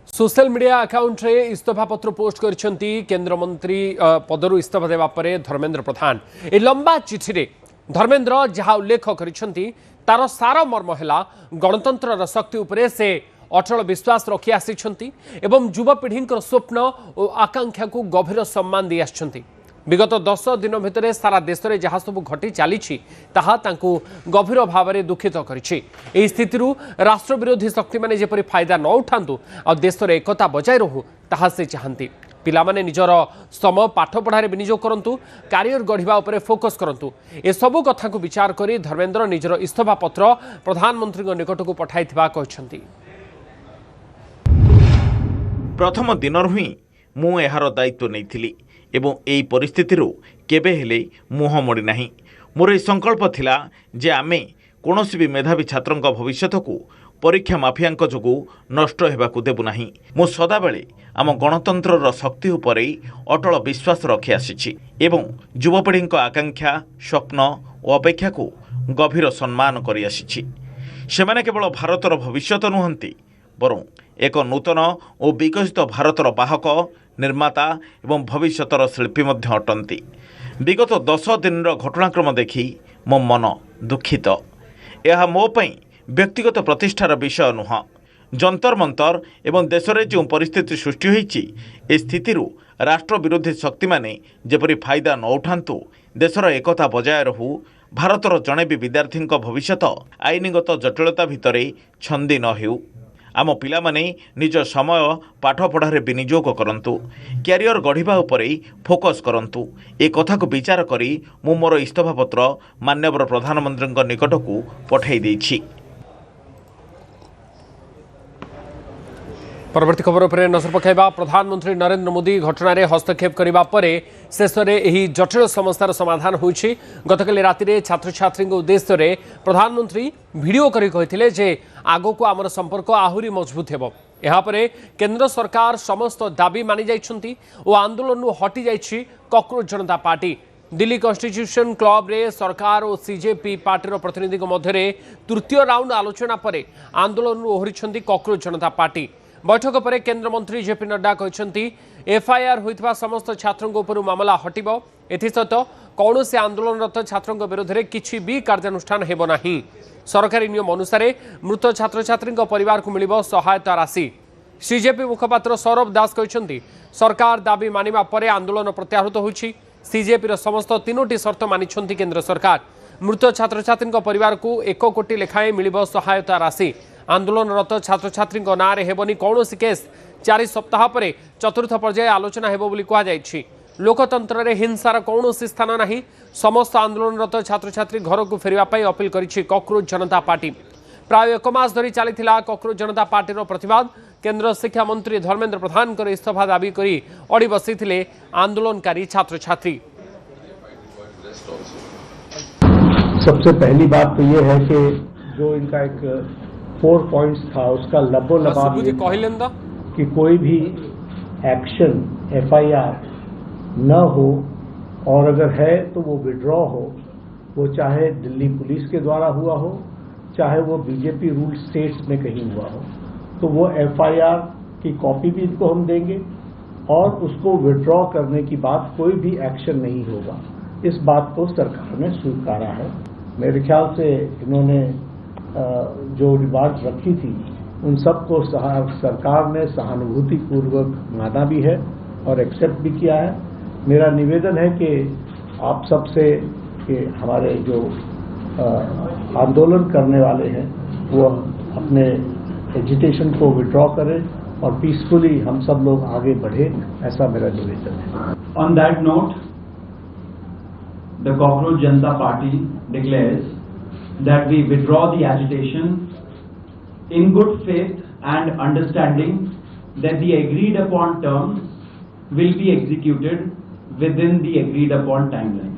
Social media account रे इस्तीफा पत्र पोस्ट करछंती केंद्र मंत्री पदरु इस्तीफा देवा परे धर्मेंद्र प्रधान। ए लंबा चिठी रे धर्मेंद्र जहा उल्लेख करछंती तार सार मर्म हैला गणतंत्र शक्ति उपरे से अटल विश्वास रखी आसिछंती एवं युवपीढ़ी स्वप्न और आकांक्षा को गभीर सम्मान दी आछंती। विगत 10 दिन भितर सारा देश में जहाँ सब घटी चली गभीर भाव में दुखित करिछि। एही स्थितिरु राष्ट्र विरोधी शक्ति माने जेपरि फायदा न उठांतु आ देशर एकता बजाय रहू ताहा से चाहती। पिलामाने निजर समय पाठ पढ़ारे विनियोग करंतु, कैरियर गढ़िबा उपरे फोकस करंतु। ए सबु कथा को विचार करी धर्मेंद्र निजर इस्तीफा पत्र प्रधानमंत्री निकट को पठाइथिबा कहछंती। प्रथम दिनरु ही मु एहार दायित्व नैथिली एवं एई परिस्थिति केबे हेले मुह मोड़ी नाही। मोर ए संकल्प थिला जे आमे कोनोसी भी मेधावी छात्रंक भविष्यत को परीक्षा माफियांक जोगु नष्ट हेबाकु देबु नाही। मु सदाबेले आम गणतंत्रर शक्ति उपरे अटल विश्वास रखि आसिछि एवं युवपीढ़ीक आकांक्षा स्वप्न और अपेक्षा को गभीर सम्मान करि आसिछि। सेमाने केवल भारतर भविष्यत नुहंती बरं एक नूतन और विकसित भारतर बाहक निर्माता एवं भविष्यतर शिल्पी मध्य अटंती। विगत 10 दिन घटनाक्रम देखि मो मन दुखित। यह मो पई व्यक्तिगत प्रतिष्ठार विषय नुह। जंतर मंतर एवं देश में जो परिस्थिति सृष्टि होईछि ए स्थितिरु राष्ट्र विरोधी शक्ति माने जेपरि फायदा न उठांतु, देशर एकता बजाय रहू, भारतर जणे भी विद्यार्थी भविष्यत आईनगत जटिलता भितरे छंदी न हेउ। आम पिला माने निज समय पाठ पढ़ारे विनियोग करंतु, कैरियर गढ़िबा उपरे फोकस करंतु। ए कथा को विचार करी मु मोर इस्तीफा पत्र माननीय प्रधानमंत्री निकट को पठाई देछि। परवर्ती खबर पर नजर पकाइबा। प्रधानमंत्री नरेंद्र मोदी घटना हस्तक्षेप करने पर शेष में यह जटिल समस्यार समाधान होइछि। गतकाली राति रे छात्र छात्री उद्देश्य रे प्रधानमंत्री वीडियो करी कहिथिले जे आगो को आमर संपर्क आहुरी मजबूत हेबो। एहा परे केंद्र सरकार समस्त दाबी मानि जाइछंती और आंदोलन हटि जाइछि कॉकरोच जनता पार्टी। दिल्ली कॉन्स्टिट्यूशन क्लब रे सरकार और सीजेपी पार्टी प्रतिनिधि मध्य तृतीय राउंड आलोचना पर आंदोलन ओहरिछंती कॉकरोच जनता पार्टी। बैठक पर केंद्र मंत्री जेपी नड्डा कहते एफआईआर होइथिबा समस्त छात्रों उपर मामला हटिबो। एथिसहित कौन से आंदोलनरत छात्रों विरोध में किसी भी कार्यानुष्ठान हेबो नाही। सरकारी नियम अनुसार मृत छात्र छात्री परिवार को मिलिबो सहायता राशि। सीजेपी मुखपात्र सौरभ दास कहते सरकार दाबी मानिबा परे आंदोलन प्रत्याहृत होइछि। सीजेपी समस्त 3टी शर्त मानिछंती केंद्र सरकार। मृत छात्र छात्री परिवार को 1 कोटी लेखाएं मिलिबो सहायता राशि। आंदोलनरत छात्र छात्री नाँ हेबनी कौन केस। 4 सप्ताह पर चतुर्थ पर्याय आलोचना हेबो बोली कहा जायछि। लोकतंत्र रे हिंसार कौन स्थान नहीं। समस्त आंदोलनरत छात्र छात्री घर को फेरिबा पई अपील करिछि कॉकरोच जनता पार्टी। प्राय 1 मास धरी चलीथिला कॉकरोच जनता पार्टीर प्रतिवाद। केंद्र शिक्षा मंत्री धर्मेंद्र प्रधान को इस्तीफा दाबी करी अड़ी बसिथिले आंदोलनकारी छात्र छात्री। सबसे पहली बात तो ये है कि जो इनका एक 4 पॉइंट्स था उसका लबोलबाब कि कोई भी एक्शन एफआईआर न हो और अगर है तो वो विड्रॉ हो, वो चाहे दिल्ली पुलिस के द्वारा हुआ हो चाहे वो बीजेपी रूल स्टेट्स में कहीं हुआ हो, तो वो एफआईआर की कॉपी भी इनको हम देंगे और उसको विड्रॉ करने की बात कोई भी एक्शन नहीं होगा। इस बात को सरकार ने स्वीकारा है। मेरे ख्याल से इन्होंने जो डिमांड रखी थी उन सबको सरकार ने सहानुभूतिपूर्वक माना भी है और एक्सेप्ट भी किया है। मेरा निवेदन है कि आप सबसे कि हमारे जो आंदोलन करने वाले हैं वो अपने एजिटेशन को विड्रॉ करें और पीसफुली हम सब लोग आगे बढ़े, ऐसा मेरा निवेदन है। On that note, the Cockroach Janata Party declares that we withdraw the agitation in good faith and understanding that the agreed upon terms will be executed within the agreed upon timeline.